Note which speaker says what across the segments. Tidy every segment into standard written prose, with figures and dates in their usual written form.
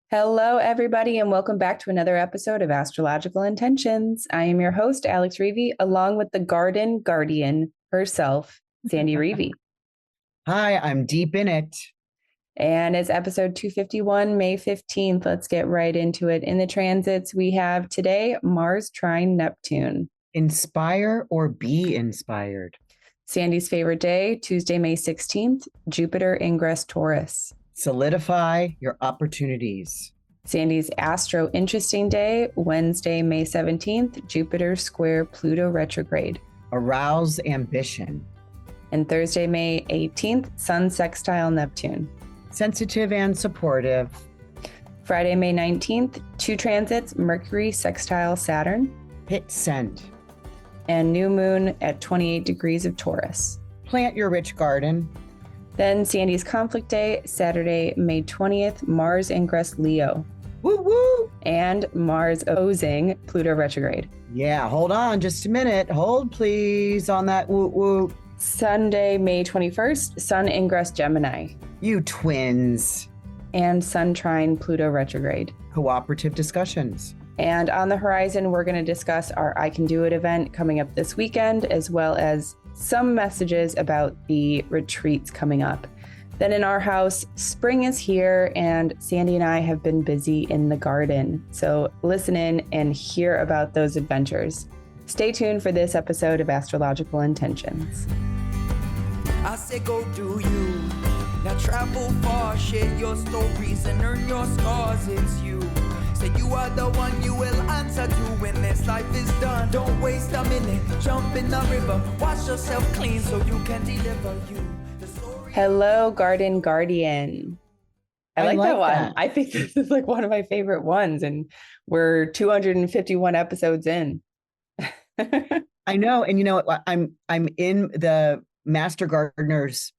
Speaker 1: Hello, everybody, and welcome back to another episode of Astrological Intentions. I am your host, Alex Reevy, along with the Garden Guardian herself, Sandy Reevy.
Speaker 2: Hi, I'm deep in it.
Speaker 1: And it's episode 251, May 15th. Let's get right into it. In the transits, we have today Mars trine Neptune.
Speaker 2: Inspire or be inspired.
Speaker 1: Sandy's favorite day, Tuesday, May 16th, Jupiter ingress Taurus.
Speaker 2: Solidify your opportunities.
Speaker 1: Sandy's astro interesting day, Wednesday, May 17th, Jupiter square Pluto retrograde.
Speaker 2: Arouse ambition.
Speaker 1: And Thursday, May 18th, Sun sextile Neptune.
Speaker 2: Sensitive and supportive.
Speaker 1: Friday, May 19th, two transits, Mercury sextile Saturn.
Speaker 2: Hit send.
Speaker 1: And new moon at 28 degrees of Taurus.
Speaker 2: Plant your rich garden.
Speaker 1: Then Sandy's conflict day, Saturday, May 20th, Mars ingress Leo.
Speaker 2: Woo woo!
Speaker 1: And Mars opposing Pluto retrograde.
Speaker 2: Yeah, hold on just a minute. Hold please on that woo woo.
Speaker 1: Sunday, May 21st, Sun ingress Gemini.
Speaker 2: You twins.
Speaker 1: And Sun trine Pluto retrograde.
Speaker 2: Co-Operative Discussions.
Speaker 1: And on the horizon, we're going to discuss our I Can Do It event coming up this weekend, as well as some messages about the retreats coming up. Then in our house, spring is here, and Sandy and I have been busy in the garden. So listen in and hear about those adventures. Stay tuned for this episode of Astrological Intentions.
Speaker 3: I say go do you. Now travel far, share your stories and earn your scars. It's you. Say you are the one you will answer to when this life is done. Don't waste a minute, jump in the river, wash yourself clean so you can deliver you.
Speaker 1: Hello, Garden Guardian. I like that one. I think this is like one of my favorite ones, and we're 251 episodes in.
Speaker 2: I know, and you know what? I'm in the Master Gardener's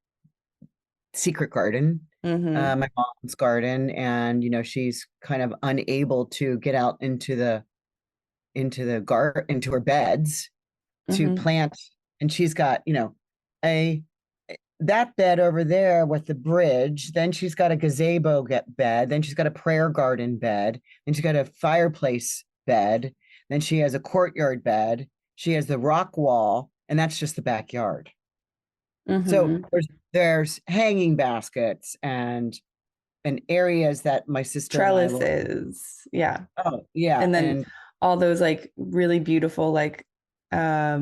Speaker 2: secret garden. My mom's garden, and you know she's kind of unable to get out into her beds to plant, and she's got that bed over there with the bridge, then she's got a gazebo bed, then she's got a prayer garden bed, then she's got a fireplace bed, then she has a courtyard bed, she has the rock wall, and that's just the backyard. So there's hanging baskets and areas that my sister
Speaker 1: trellises. Yeah.
Speaker 2: Oh, yeah.
Speaker 1: And then all those like really beautiful, like, are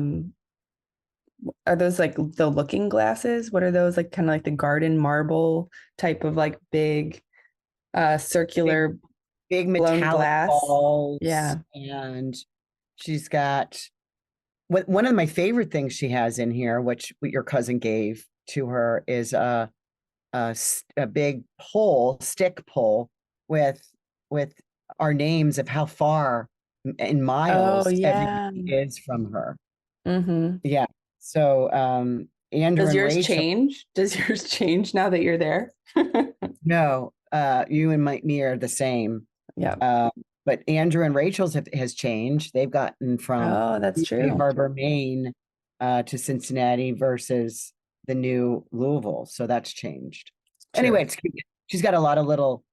Speaker 1: those like the looking glasses? What are those? Like kind of like the garden marble type of like big circular
Speaker 2: big
Speaker 1: blown
Speaker 2: metallic
Speaker 1: glass.
Speaker 2: balls.
Speaker 1: Yeah.
Speaker 2: And she's got one of my favorite things she has in here, which your cousin gave to her, is a big stick pole with our names of how far in miles everything is from her. Yeah. So Andrew,
Speaker 1: does yours
Speaker 2: Rachel,
Speaker 1: change? Does yours change now that you're there?
Speaker 2: No, you and me are the same.
Speaker 1: Yeah.
Speaker 2: But Andrew and Rachel's has changed. They've gotten from
Speaker 1: that's true.
Speaker 2: Harbor, Maine, to Cincinnati versus the new Louisville. So that's changed. True. Anyway, it's cute. She's got a lot of little,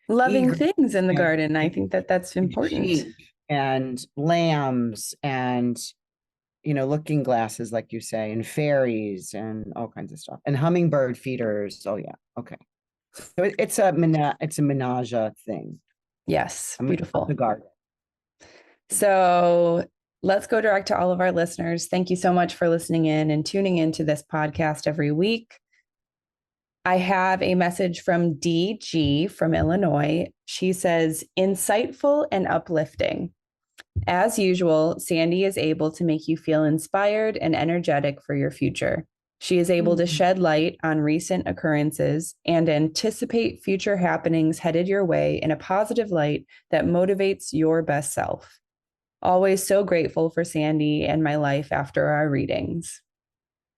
Speaker 1: loving things in the garden. I think that's important.
Speaker 2: And lambs and, looking glasses, like you say, and fairies and all kinds of stuff, and hummingbird feeders. Oh yeah. Okay. So it's a menage thing.
Speaker 1: Yes. Beautiful.
Speaker 2: The garden.
Speaker 1: So let's go direct to all of our listeners. Thank you so much for listening in and tuning into this podcast every week. I have a message from DG from Illinois. She says, insightful and uplifting. As usual, Sandy is able to make you feel inspired and energetic for your future. She is able to shed light on recent occurrences and anticipate future happenings headed your way in a positive light that motivates your best self. Always so grateful for Sandy and my life after our readings.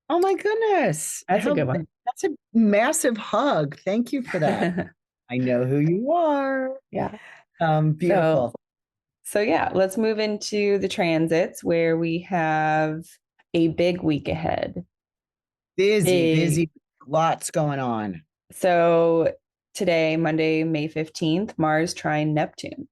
Speaker 2: Oh my goodness.
Speaker 1: That's a good one.
Speaker 2: That's a massive hug. Thank you for that. I know who you are.
Speaker 1: Yeah.
Speaker 2: Beautiful.
Speaker 1: So yeah, let's move into the transits where we have a big week ahead.
Speaker 2: Busy, lots going on.
Speaker 1: So today, Monday, May 15th, Mars trine Neptune.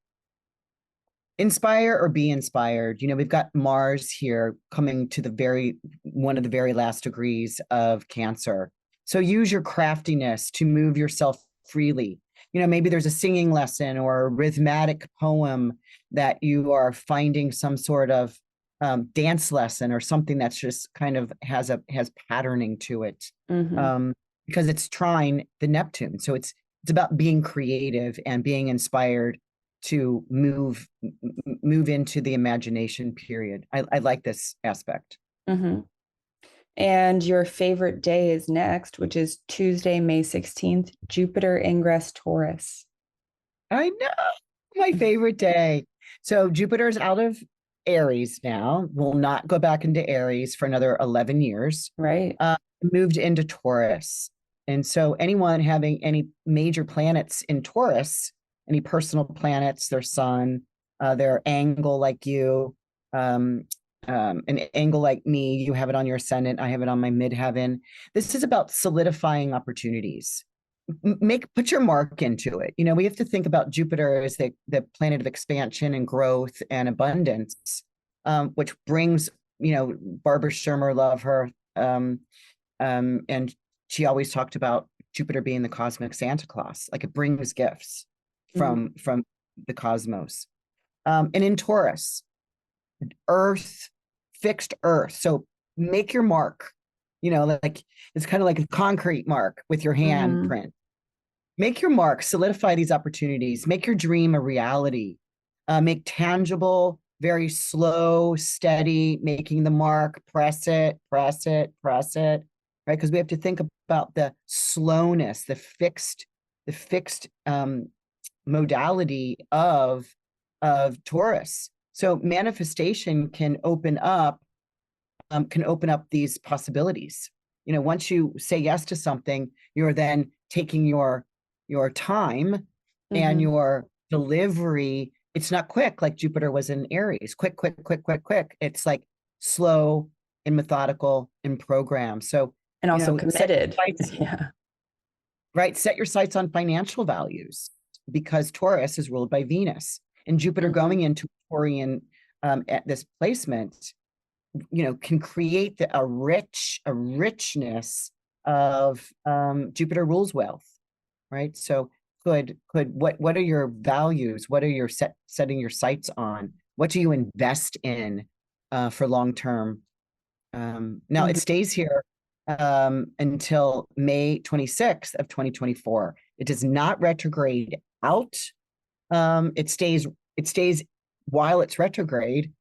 Speaker 2: Inspire or be inspired. We've got Mars here coming to one of the very last degrees of Cancer. So use your craftiness to move yourself freely. Maybe there's a singing lesson or a rhythmic poem that you are finding some sort of dance lesson or something that's just kind of has patterning to it. Because it's trine the Neptune. So it's about being creative and being inspired to move into the imagination period. I like this aspect.
Speaker 1: And your favorite day is next, which is Tuesday, May 16th, Jupiter ingress Taurus.
Speaker 2: I know, my favorite day. So Jupiter is out of Aries now, will not go back into Aries for another 11 years.
Speaker 1: Right.
Speaker 2: Moved into Taurus. And so anyone having any major planets in Taurus, any personal planets, their sun, their angle like you, an angle like me, you have it on your ascendant, I have it on my midheaven. This is about solidifying opportunities. Put your mark into it. We have to think about Jupiter as the planet of expansion and growth and abundance, which brings, Barbara Shermer, love her. And she always talked about Jupiter being the cosmic Santa Claus, like it brings gifts from the cosmos. And in Taurus, fixed earth. So make your mark, like it's kind of like a concrete mark with your handprint. Make your mark, solidify these opportunities, make your dream a reality, make tangible, very slow, steady, making the mark, press it, right? Because we have to think about the slowness, the fixed modality of Taurus. So manifestation can open up these possibilities. Once you say yes to something, you're then taking your time and your delivery. It's not quick like Jupiter was in Aries. Quick. It's like slow and methodical and programmed. So
Speaker 1: and also committed. Yeah.
Speaker 2: Right. Set your sights on financial values because Taurus is ruled by Venus, and Jupiter going into Taurian at this placement, can create a richness of Jupiter rules wealth, right? So what are your values? What are your setting your sights on? What do you invest in for long term? Now it stays here until May 26th of 2024. It does not retrograde out. It stays while it's retrograde.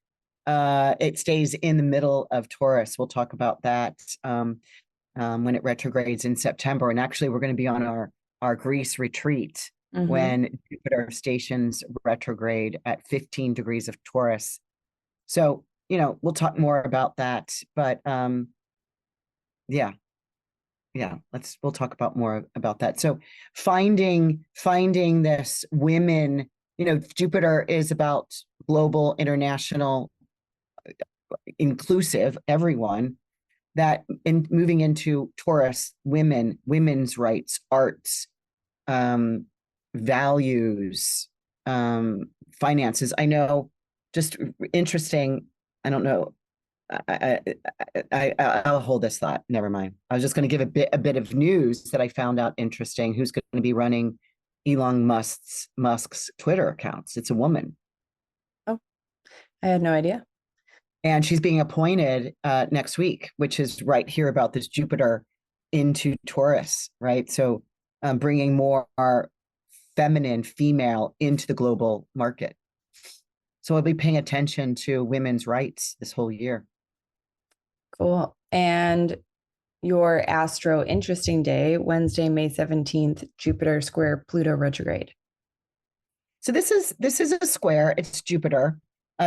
Speaker 2: It stays in the middle of Taurus. We'll talk about that when it retrogrades in September. And actually, we're going to be on our Greece retreat when Jupiter stations retrograde at 15 degrees of Taurus. So, we'll talk more about that. But we'll talk about more about that. So finding this women, Jupiter is about global, international, inclusive, everyone, that in moving into Taurus, women's rights, arts, values, finances. I know, just interesting. I don't know. I'll hold this thought. Never mind. I was just going to give a bit of news that I found out interesting. Who's going to be running Elon Musk's Twitter accounts? It's a woman.
Speaker 1: Oh, I had no idea.
Speaker 2: And she's being appointed next week, which is right here about this Jupiter into Taurus, right? So bringing more female into the global market. So I'll be paying attention to women's rights this whole year.
Speaker 1: Cool. And your astro interesting day, Wednesday, May 17th, Jupiter square Pluto retrograde.
Speaker 2: So this is a square. It's Jupiter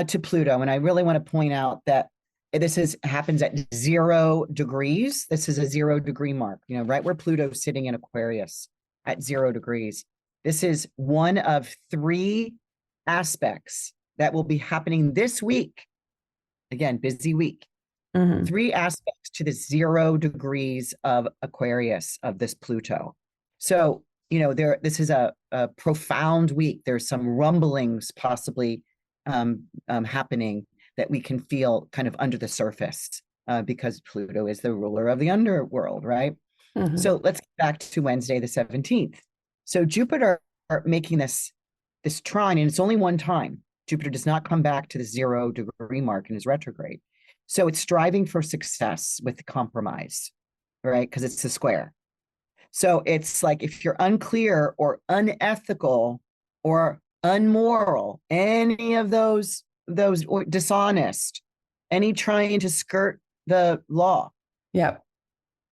Speaker 2: to Pluto. And I really want to point out that this happens at 0 degrees. This is a 0 degree mark, right where Pluto's sitting in Aquarius at 0 degrees. This is one of 3 aspects that will be happening this week. Again, busy week. 3 aspects to the 0 degrees of Aquarius of this Pluto. So, this is a profound week. There's some rumblings possibly happening that we can feel kind of under the surface because Pluto is the ruler of the underworld, right?
Speaker 1: Mhm.
Speaker 2: So let's get back to Wednesday, the 17th. So Jupiter making this trine, and it's only one time. Jupiter does not come back to the 0-degree mark in his retrograde. So it's striving for success with compromise, right? Because it's a square. So it's like if you're unclear or unethical or unmoral, any of those or dishonest, any trying to skirt the law,
Speaker 1: Yep.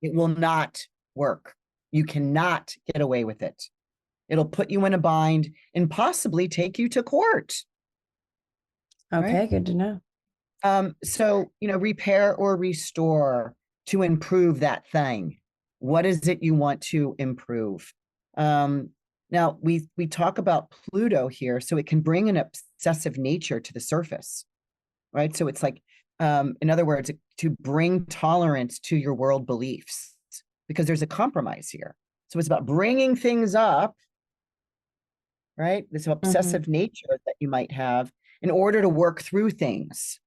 Speaker 2: it will not work. You cannot get away with it. It'll put you in a bind and possibly take you to court.
Speaker 1: Okay,
Speaker 2: Right?
Speaker 1: good to know.
Speaker 2: So, repair or restore to improve that thing. What is it you want to improve? Now we talk about Pluto here, so it can bring an obsessive nature to the surface, right? So it's like, in other words, to bring tolerance to your world beliefs, because there's a compromise here. So it's about bringing things up, right? This obsessive nature that you might have in order to work through things.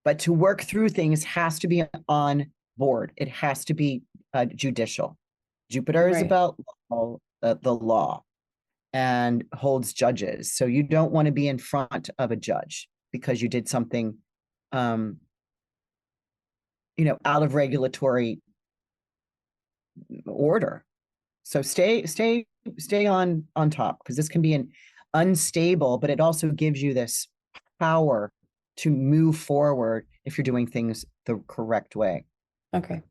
Speaker 2: But to work through things has to be on board. It has to be judicial. Jupiter is
Speaker 1: Right.
Speaker 2: about the law and holds judges. So you don't want to be in front of a judge because you did something, out of regulatory order. So stay on top, because this can be an unstable, but it also gives you this power to move forward if you're doing things the correct way.
Speaker 1: Okay.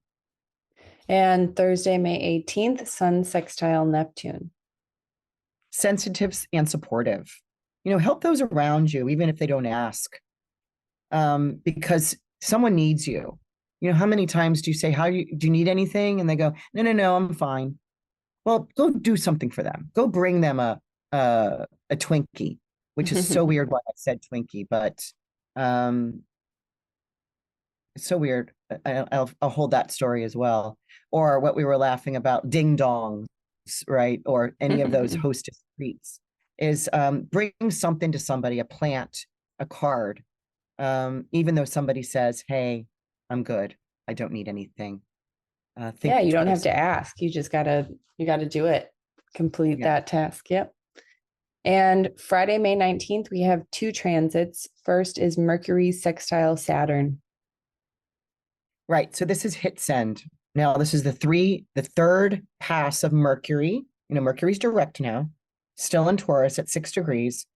Speaker 1: And Thursday, May 18th, Sun sextile Neptune.
Speaker 2: Sensitive and supportive. Help those around you, even if they don't ask, because someone needs you. How many times do you say, do you need anything? And they go, no, I'm fine. Well, go do something for them. Go bring them a Twinkie, which is so weird why I said Twinkie, but it's so weird. I'll hold that story as well. Or what we were laughing about, ding dongs, right? Or any of those hostess treats is bring something to somebody, a plant, a card, even though somebody says, hey, I'm good, I don't need anything.
Speaker 1: Yeah, you don't have to ask. You just gotta do it. Complete that task. Yep. And Friday, May 19th, we have 2 transits. First is Mercury sextile Saturn.
Speaker 2: Right. So this is hit send. Now, this is the third pass of Mercury. Mercury's direct now, still in Taurus at 6 degrees,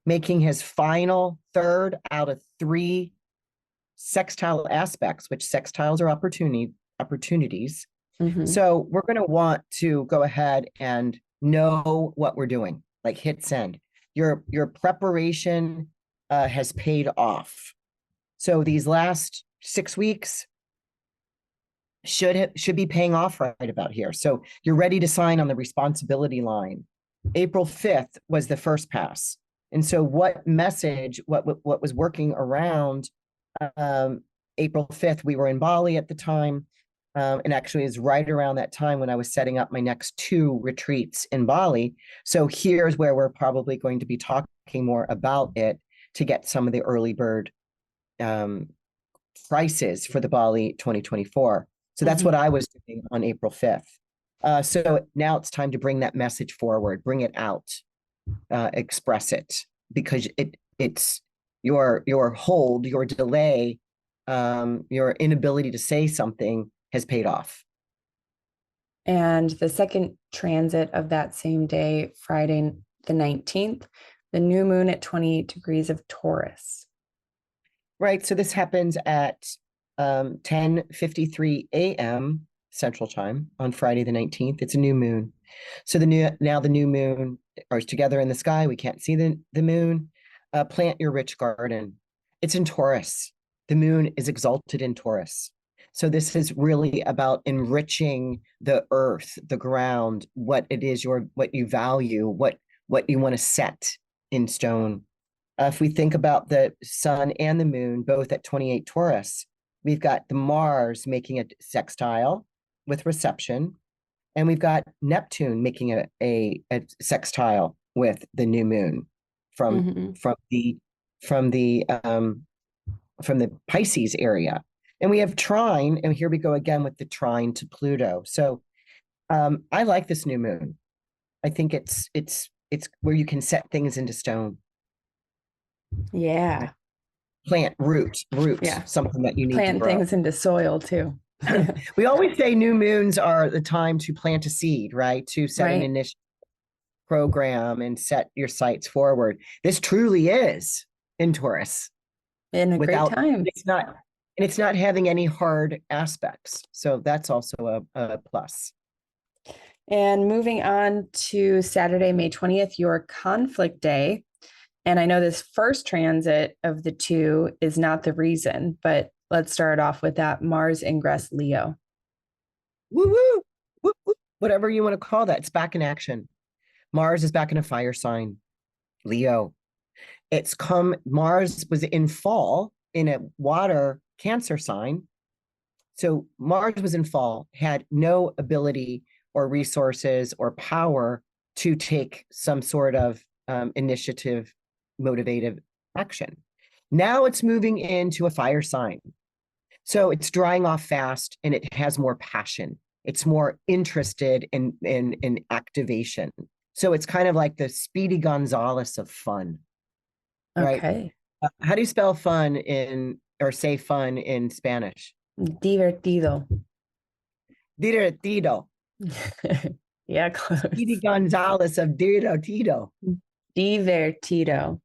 Speaker 2: making his final third out of 3 sextile aspects, which sextiles are opportunities. So we're going to want to go ahead and know what we're doing, like hit send. Your preparation has paid off. So these last 6 weeks should be paying off right about here. So you're ready to sign on the responsibility line. April 5th was the first pass. And so what was working around April 5th, we were in Bali at the time. And actually is right around that time when I was setting up my next 2 retreats in Bali. So here's where we're probably going to be talking more about it to get some of the early bird prices for the Bali 2024. So that's what I was doing on April 5th. So now it's time to bring that message forward, bring it out, express it, because it's your hold, your delay, your inability to say something has paid off.
Speaker 1: And the second transit of that same day, Friday the 19th, the new moon at 28 degrees of Taurus.
Speaker 2: Right. So this happens at 10:53 a.m. Central Time on Friday the 19th. It's a new moon. So the new moon is together in the sky. We can't see the moon. Plant your rich garden. It's in Taurus. The moon is exalted in Taurus. So this is really about enriching the earth, the ground, what it is what you value, what you want to set in stone. If we think about the sun and the moon, both at 28 Taurus, we've got the Mars making a sextile with reception. And we've got Neptune making a sextile with the new moon from the Pisces area. And we have trine, and here we go again with the trine to Pluto. So I like this new moon. I think it's where you can set things into stone.
Speaker 1: Yeah.
Speaker 2: Plant roots,
Speaker 1: Yeah.
Speaker 2: something that you need to
Speaker 1: Plant
Speaker 2: grow.
Speaker 1: things into soil too.
Speaker 2: We always say new moons are the time to plant a seed, right? To set an
Speaker 1: Right.
Speaker 2: initial program and set your sights forward. This truly is in Taurus.
Speaker 1: In a great time.
Speaker 2: It's not having any hard aspects. So that's also a plus.
Speaker 1: And moving on to Saturday, May 20th, your conflict day. And I know this first transit of the two is not the reason, but let's start off with that Mars ingress Leo.
Speaker 2: Woo woo, woo, woo. Whatever you want to call that, it's back in action. Mars is back in a fire sign, Leo. Mars was in fall in a water Cancer sign. So Mars was in fall, had no ability or resources or power to take some sort of initiative, motivative action. Now it's moving into a fire sign. So it's drying off fast and it has more passion. It's more interested in activation. So it's kind of like the Speedy Gonzales of fun. Right?
Speaker 1: Okay.
Speaker 2: How do you spell fun or say fun in Spanish?
Speaker 1: Divertido.
Speaker 2: Divertido.
Speaker 1: Yeah, close.
Speaker 2: Speedy Gonzales of Divertido.
Speaker 1: Divertido.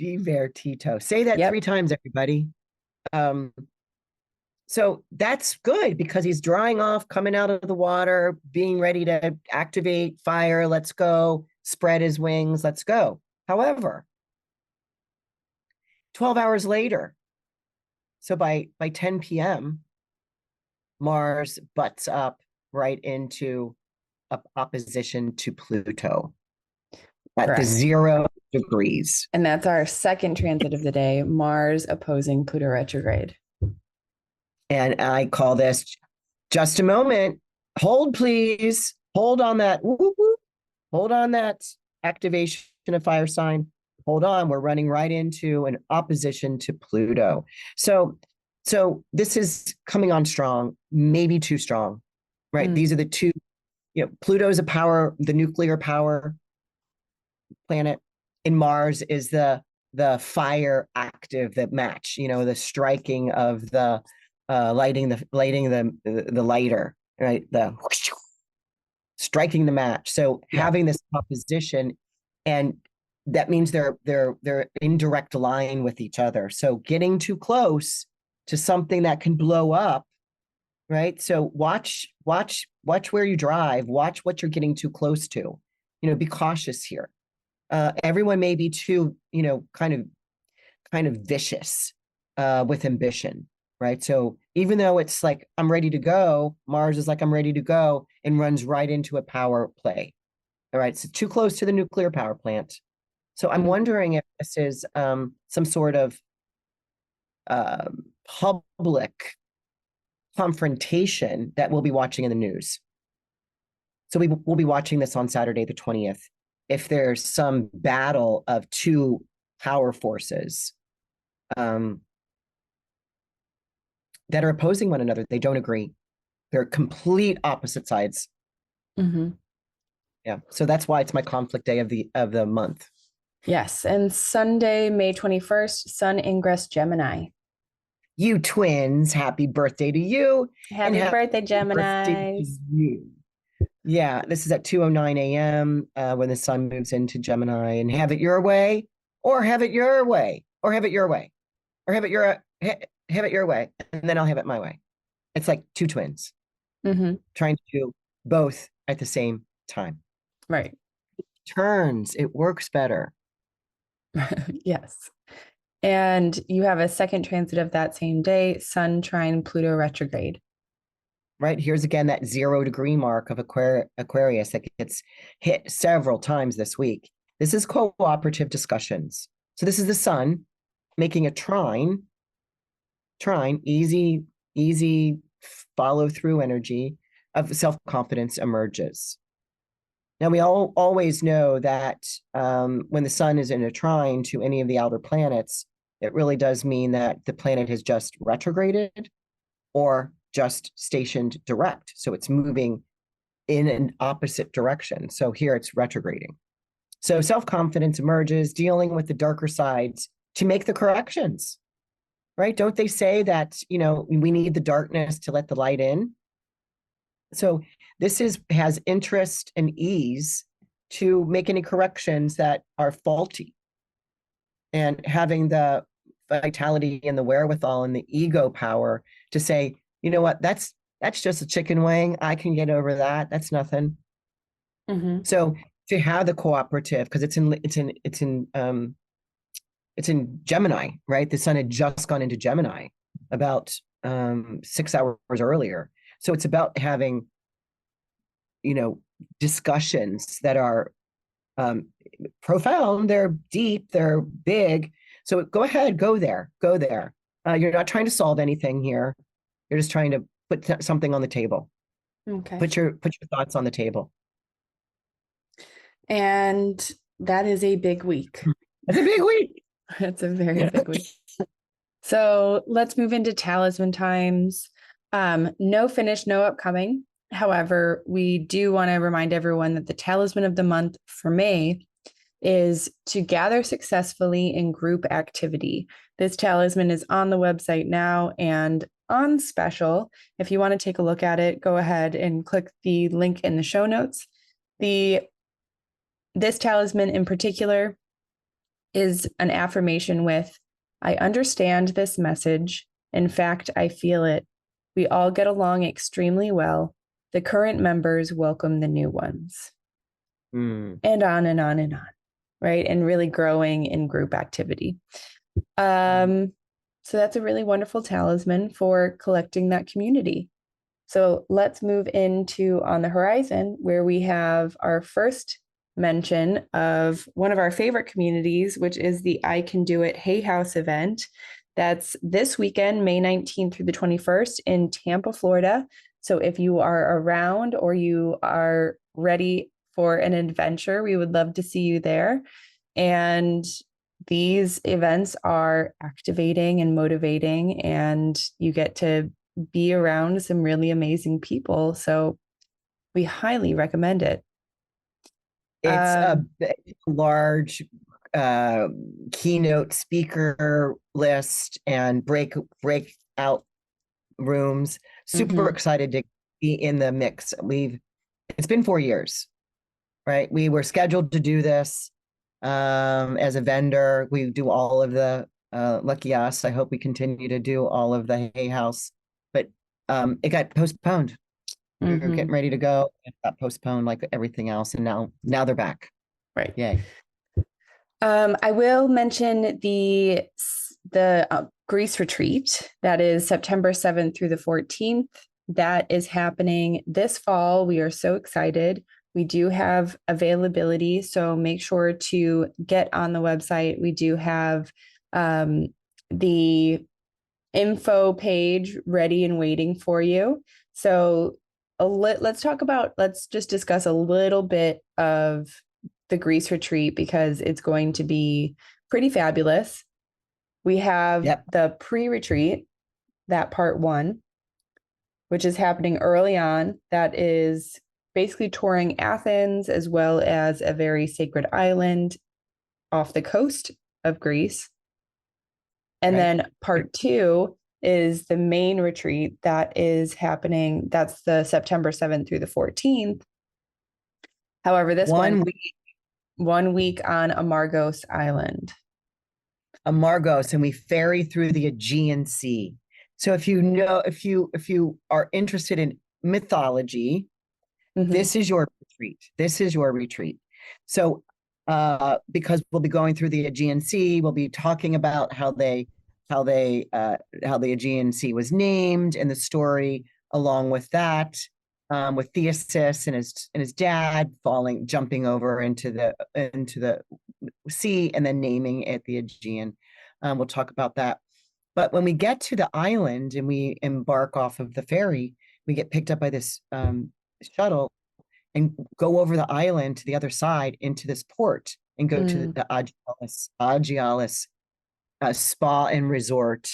Speaker 2: Divertito. Say that 3 times, everybody. So that's good because he's drying off, coming out of the water, being ready to activate fire. Let's go. Spread his wings. Let's go. However, 12 hours later, so by 10 p.m., Mars butts up right into opposition to Pluto at the 0 degrees.
Speaker 1: And that's our second transit of the day, Mars opposing Pluto retrograde.
Speaker 2: And I call this, just a moment, hold please, hold on that, hold on that activation of fire sign. Hold on, we're running right into an opposition to Pluto. So this is coming on strong, maybe too strong, right? These are the two, Pluto's the nuclear power planet, and Mars is the fire active, the match, the striking of the lighting the lighter, right? The striking the match. So having this opposition, and that means they're in direct line with each other. So getting too close to something that can blow up, right? So watch where you drive, watch what you're getting too close to, be cautious here. Everyone may be too, kind of vicious with ambition, right? So even though it's like, I'm ready to go, Mars is like, I'm ready to go, and runs right into a power play. All right, so too close to the nuclear power plant. So I'm wondering if this is some sort of public confrontation that we'll be watching in the news. So we'll be watching this on Saturday, the 20th. If there's some battle of two power forces that are opposing one another, they don't agree. They're complete opposite sides.
Speaker 1: Mm-hmm.
Speaker 2: Yeah, so that's why it's my conflict day of the month.
Speaker 1: Yes, and Sunday, May 21st, Sun ingress Gemini.
Speaker 2: You twins, happy birthday to you.
Speaker 1: Happy birthday, Gemini.
Speaker 2: Yeah, this is at 2:09 a.m. When the sun moves into Gemini, and have it your way, or have it your way, or have it your way, or have it your way, and then I'll have it my way. It's like two twins trying to do both at the same time.
Speaker 1: Right.
Speaker 2: Turns, it works better.
Speaker 1: Yes. And you have a second transit of that same day, Sun trine Pluto retrograde.
Speaker 2: Right, here's again that 0 degree mark of Aquarius that gets hit several times this week. This is cooperative discussions. So this is the sun making a trine, easy follow through energy of self-confidence emerges. Now, we all always know that when the sun is in a trine to any of the outer planets, it really does mean that the planet has just retrograded or just stationed direct. So it's moving in an opposite direction. So here it's retrograding. So self-confidence emerges, dealing with the darker sides to make the corrections, right? Don't they say that, we need the darkness to let the light in? So this has interest and ease to make any corrections that are faulty, and having the vitality and the wherewithal and the ego power to say, you know what, that's just a chicken wing. I can get over that. That's nothing.
Speaker 1: Mm-hmm.
Speaker 2: So to have the cooperative, because it's in Gemini, right? The sun had just gone into Gemini about 6 hours earlier. So it's about having, discussions that are profound, they're deep, they're big. So go ahead, go there. You're not trying to solve anything here. You're just trying to put something on the table.
Speaker 1: Okay.
Speaker 2: Put your thoughts on the table.
Speaker 1: And that is a big week.
Speaker 2: It's a big week.
Speaker 1: It's a very big week. So let's move into Talisman Times. No finish, no upcoming. However, we do want to remind everyone that the Talisman of the month for May is to gather successfully in group activity. This talisman is on the website now and on special. If you want to take a look at it, go ahead and click the link in the show notes. This talisman in particular is an affirmation with, I understand this message. In fact, I feel it. We all get along extremely well. The current members welcome the new ones. And on and on and on, right? And really growing in group activity. So that's a really wonderful talisman for collecting that community. So let's move into On the Horizon, where we have our first mention of one of our favorite communities, which is the I Can Do It Hay House event. That's this weekend, May 19th through the 21st in Tampa, Florida. So if you are around or you are ready for an adventure, we would love to see you there. And these events are activating and motivating, and you get to be around some really amazing people. So we highly recommend it.
Speaker 2: It's a large keynote speaker list and breakout rooms. Super excited to be in the mix. It's been 4 years, right? We were scheduled to do this as a vendor. We do all of the lucky us. I hope we continue to do all of the Hay House, but it got postponed. We were getting ready to go. It got postponed like everything else, and now they're back.
Speaker 1: Right.
Speaker 2: Yay.
Speaker 1: I will mention the Greece retreat. That is September 7th through the 14th. That is happening this fall. We are so excited. We do have availability, so make sure to get on the website. We do have the info page ready and waiting for you. So let's just discuss a little bit of the Greece retreat, because it's going to be pretty fabulous. We have the pre-retreat, that part 1, which is happening early on. That is basically touring Athens as well as a very sacred island off the coast of Greece. And then part 2 is the main retreat that is happening. That's the September 7th through the 14th. However, this 1 week on Amargos Island.
Speaker 2: Amargos, and we ferry through the Aegean Sea. So if you are interested in mythology, this is your retreat. This is your retreat. So because we'll be going through the Aegean Sea, we'll be talking about how the Aegean Sea was named and the story along with that, with Theseus and his dad jumping over into the sea and then naming it the Aegean. We'll talk about that. But when we get to the island and we embark off of the ferry, we get picked up by this shuttle and go over the island to the other side into this port and go to the Agialis spa and resort.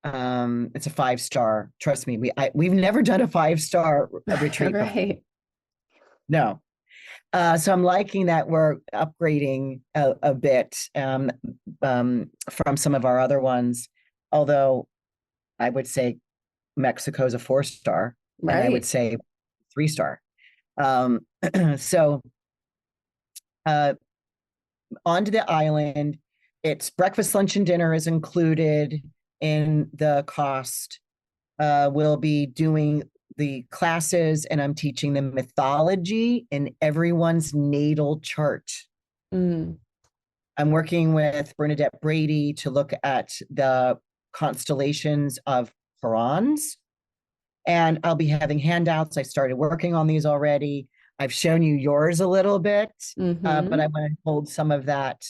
Speaker 2: It's a 5-star. Trust me, we've never done a 5-star retreat before.
Speaker 1: Right.
Speaker 2: No. So I'm liking that we're upgrading a bit from some of our other ones, although I would say Mexico's a 4-star, and I would say 3-star. So onto the island. It's breakfast, lunch, and dinner is included in the cost. We'll be doing the classes, and I'm teaching them mythology in everyone's natal chart. I'm working with Bernadette Brady to look at the constellations of Purans, and I'll be having handouts. I started working on these already. I've shown you yours a little bit, but I want to hold some of that.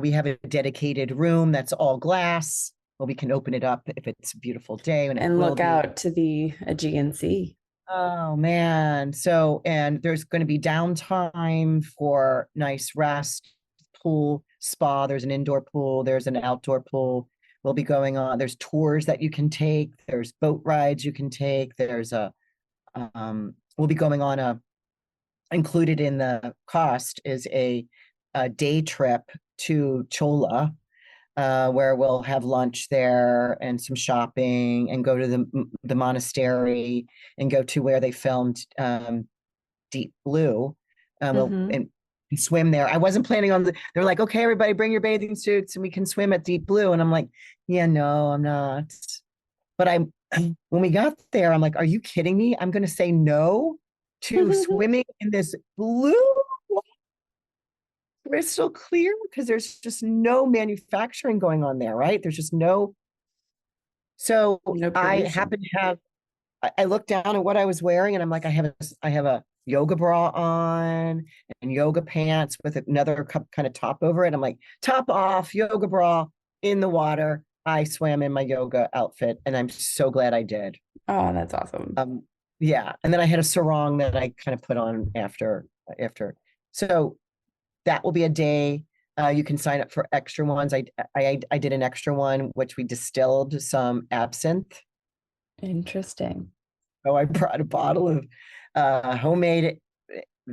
Speaker 2: We have a dedicated room that's all glass. Well, we can open it up if it's a beautiful day.
Speaker 1: And look out to the Aegean Sea.
Speaker 2: Oh, man. So, and there's going to be downtime for nice rest, pool, spa. There's an indoor pool. There's an outdoor pool. We'll be going on. There's tours that you can take. There's boat rides you can take. There's we'll be going on included in the cost is a day trip to Chola, where we'll have lunch there and some shopping and go to the monastery and go to where they filmed Deep Blue and swim there. I wasn't planning on they're like, okay, everybody bring your bathing suits and we can swim at Deep Blue. And I'm like, yeah, no, I'm not. But when we got there, I'm like, are you kidding me? I'm going to say no to swimming in this blue crystal clear, because there's just no manufacturing going on there, right? There's just no. So I happen to have, I looked down at what I was wearing and I'm like, I have a yoga bra on and yoga pants with another kind of top over it. I'm like, top off, yoga bra in the water. I swam in my yoga outfit and I'm so glad I did.
Speaker 1: Oh, that's awesome.
Speaker 2: Yeah. And then I had a sarong that I kind of put on after. So that will be a day. You can sign up for extra ones. I did an extra one, which we distilled some absinthe.
Speaker 1: Interesting.
Speaker 2: So I brought a bottle of homemade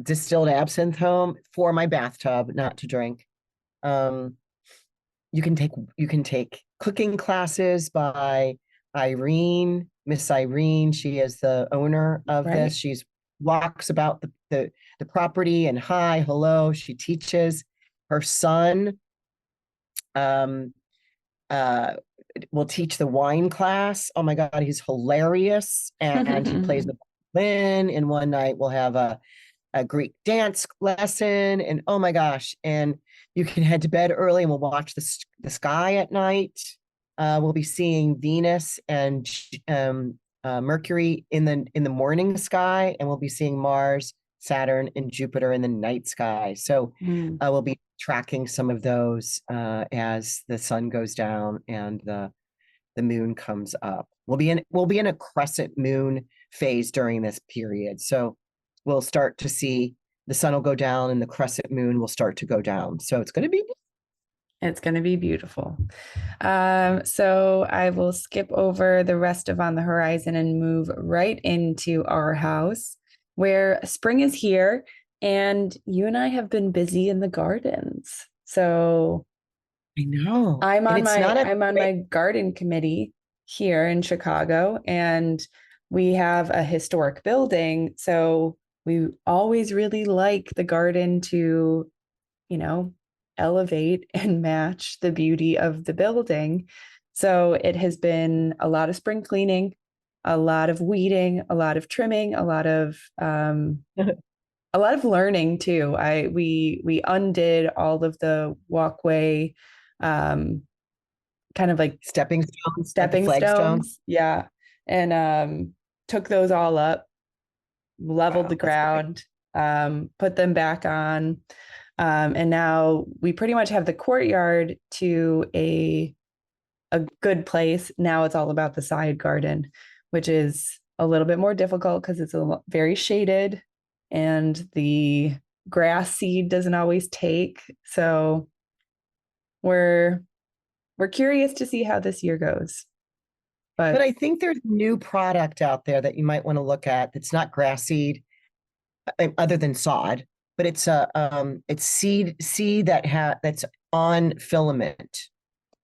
Speaker 2: distilled absinthe home for my bathtub, not to drink. You can take cooking classes by Irene, Miss Irene. She is the owner of this. She's walks about the property and hi, hello. She teaches. Her son will teach the wine class. Oh my God, he's hilarious. And he plays the violin. And one night we'll have a Greek dance lesson. And oh my gosh. And you can head to bed early and we'll watch the sky at night. We'll be seeing Venus and Mercury in the morning sky, and we'll be seeing Mars, Saturn, and Jupiter in the night sky. So we'll be tracking some of those as the sun goes down and the moon comes up. We'll be in a crescent moon phase during this period. So we'll start to see the sun will go down and the crescent moon will start to go down. So it's going to be
Speaker 1: beautiful. So I will skip over the rest of On the Horizon and move right into our house, where spring is here and you and I have been busy in the gardens. So
Speaker 2: I know
Speaker 1: I'm on my garden committee here in Chicago, and we have a historic building. So we always really like the garden to, elevate and match the beauty of the building. So it has been a lot of spring cleaning, a lot of weeding, a lot of trimming, a lot of learning too. We undid all of the walkway, kind of like
Speaker 2: stepping stones.
Speaker 1: Yeah. And took those all up, leveled the ground, put them back on. And now we pretty much have the courtyard to a good place. Now it's all about the side garden, which is a little bit more difficult because it's very shaded and the grass seed doesn't always take. So we're curious to see how this year goes.
Speaker 2: But I think there's a new product out there that you might want to look at that's not grass seed, other than sod, but it's it's seed that's on filament.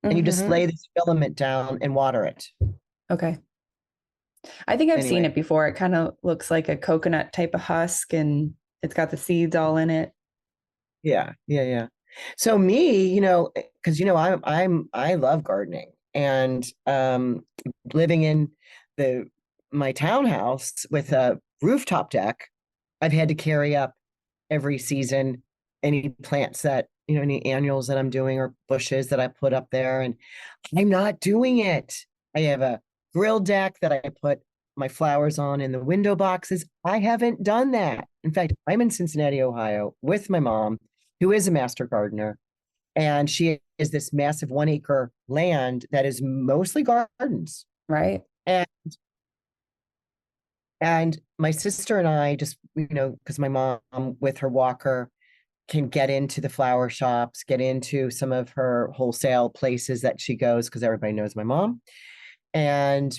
Speaker 2: And you just lay this filament down and water it.
Speaker 1: Okay. I think I've seen it before. It kind of looks like a coconut type of husk and it's got the seeds all in it.
Speaker 2: Yeah. So me, because I love gardening, and living in my townhouse with a rooftop deck, I've had to carry up every season any plants that, any annuals that I'm doing or bushes that I put up there, and I'm not doing it. I have a grill deck that I put my flowers on in the window boxes. I haven't done that. In fact, I'm in Cincinnati, Ohio with my mom, who is a master gardener, and she is this massive 1 acre land that is mostly gardens.
Speaker 1: Right.
Speaker 2: And my sister and I just, because my mom with her walker can get into the flower shops, get into some of her wholesale places that she goes, because everybody knows my mom. And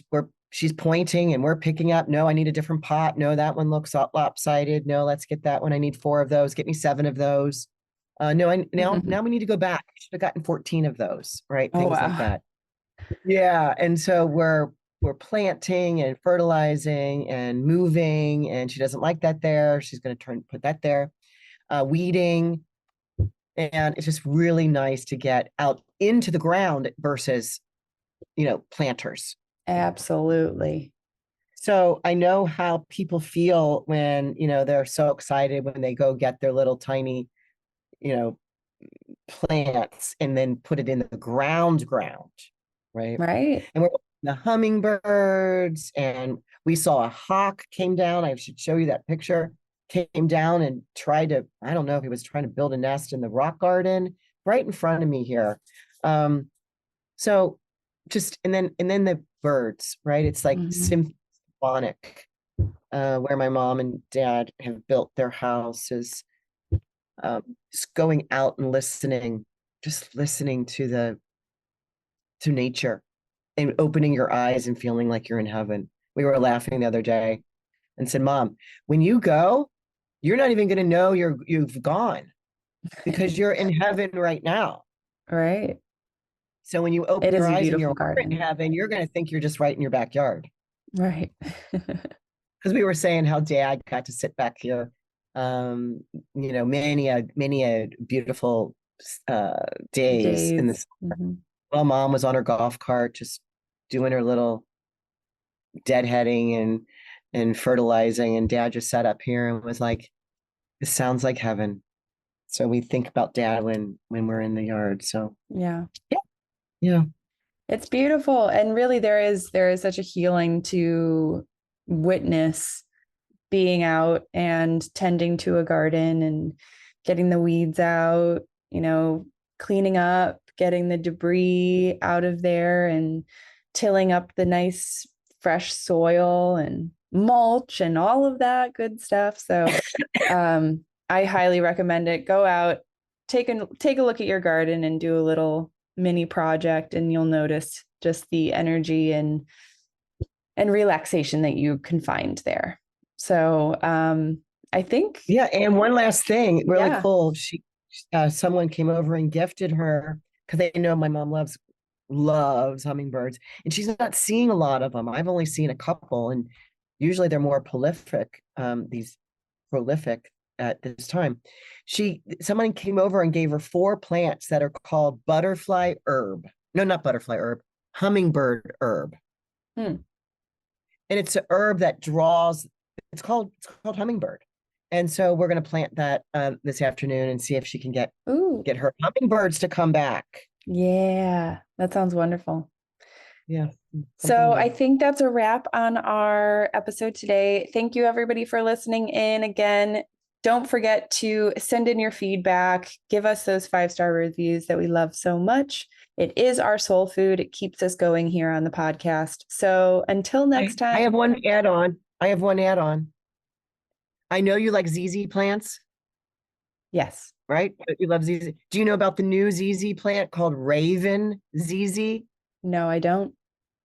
Speaker 2: she's pointing and we're picking up. No, I need a different pot. No, that one looks lopsided. No, let's get that one. I need 4 of those. Get me 7 of those. Now we need to go back. I should have gotten 14 of those, right? Things like that. Yeah. And so we're planting and fertilizing and moving, and she doesn't like that there. She's going to put that there. Weeding. And it's just really nice to get out into the ground versus, planters.
Speaker 1: Absolutely.
Speaker 2: So I know how people feel when, they're so excited when they go get their little tiny, plants and then put it in the ground, right?
Speaker 1: Right.
Speaker 2: And we're the hummingbirds, and we saw a hawk came down. I should show you that picture. Came down and tried to, I don't know if he was trying to build a nest in the rock garden right in front of me here. So just, and then the birds, right? It's like symphonic, where my mom and dad have built their houses, just going out and listening to nature and opening your eyes and feeling like you're in heaven. We were laughing the other day and said, Mom, when you go, you're not even going to know you've gone, because you're in heaven right now.
Speaker 1: Right.
Speaker 2: So when you open your eyes and you're in heaven, you're going to think you're just right in your backyard.
Speaker 1: Right.
Speaker 2: Because we were saying how Dad got to sit back here, many a beautiful days in the summer. While Mom was on her golf cart, just doing her little deadheading and fertilizing, and Dad just sat up here and was like, "This sounds like heaven." So we think about Dad when we're in the yard. So yeah.
Speaker 1: It's beautiful. And really there is such a healing to witness being out and tending to a garden and getting the weeds out, cleaning up, getting the debris out of there and tilling up the nice fresh soil and mulch and all of that good stuff. So I highly recommend it. Go out, take a look at your garden and do a little mini project, and you'll notice just the energy and relaxation that you can find there. So I think.
Speaker 2: Yeah. And one last thing, really cool. Someone came over and gifted her, because they know my mom loves hummingbirds, and she's not seeing a lot of them. I've only seen a couple, and usually they're more prolific, at this time. Someone came over and gave her 4 plants that are called butterfly herb. No, not butterfly herb, hummingbird herb. And it's an herb that draws, it's called hummingbird. And so we're going to plant that this afternoon and see if she can get her hummingbirds to come back.
Speaker 1: Yeah, that sounds wonderful.
Speaker 2: Yeah.
Speaker 1: So I think that's a wrap on our episode today. Thank you everybody for listening in. Again, Don't forget to send in your feedback. Give us those 5-star reviews that we love so much. It is our soul food. It keeps us going here on the podcast. So until next time.
Speaker 2: I have one add-on. I know you like ZZ plants,
Speaker 1: Yes.
Speaker 2: right? You love ZZ. Do you know about the new ZZ plant called Raven ZZ?
Speaker 1: No, I don't.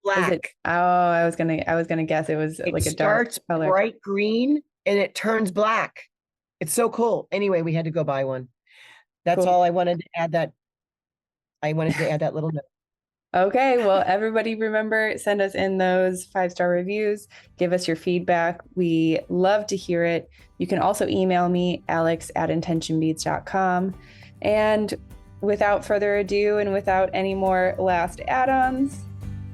Speaker 2: Black.
Speaker 1: Is it? Oh, I was gonna guess it was like a dark
Speaker 2: starts
Speaker 1: color.
Speaker 2: bright green and it turns black. It's so cool. Anyway, we had to go buy one. That's
Speaker 1: Cool.
Speaker 2: all I wanted to add that. I wanted to add that little note.
Speaker 1: Okay, well, everybody remember, send us in those 5-star reviews. Give us your feedback. We love to hear it. You can also email me, alex@intentionbeats.com. And without further ado, and without any more last add-ons,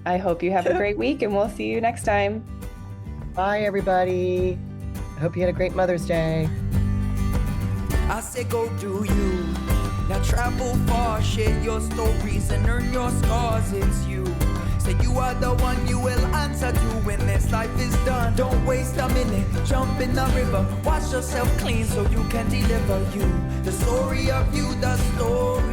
Speaker 1: I hope you have a great week, and we'll see you next time.
Speaker 2: Bye, everybody. I hope you had a great Mother's Day.
Speaker 3: I say go do you. Now travel far, share your stories and earn your scars. It's you. Say you are the one you will answer to when this life is done. Don't waste a minute, jump in the river. Wash yourself clean so you can deliver you. The story of you, the story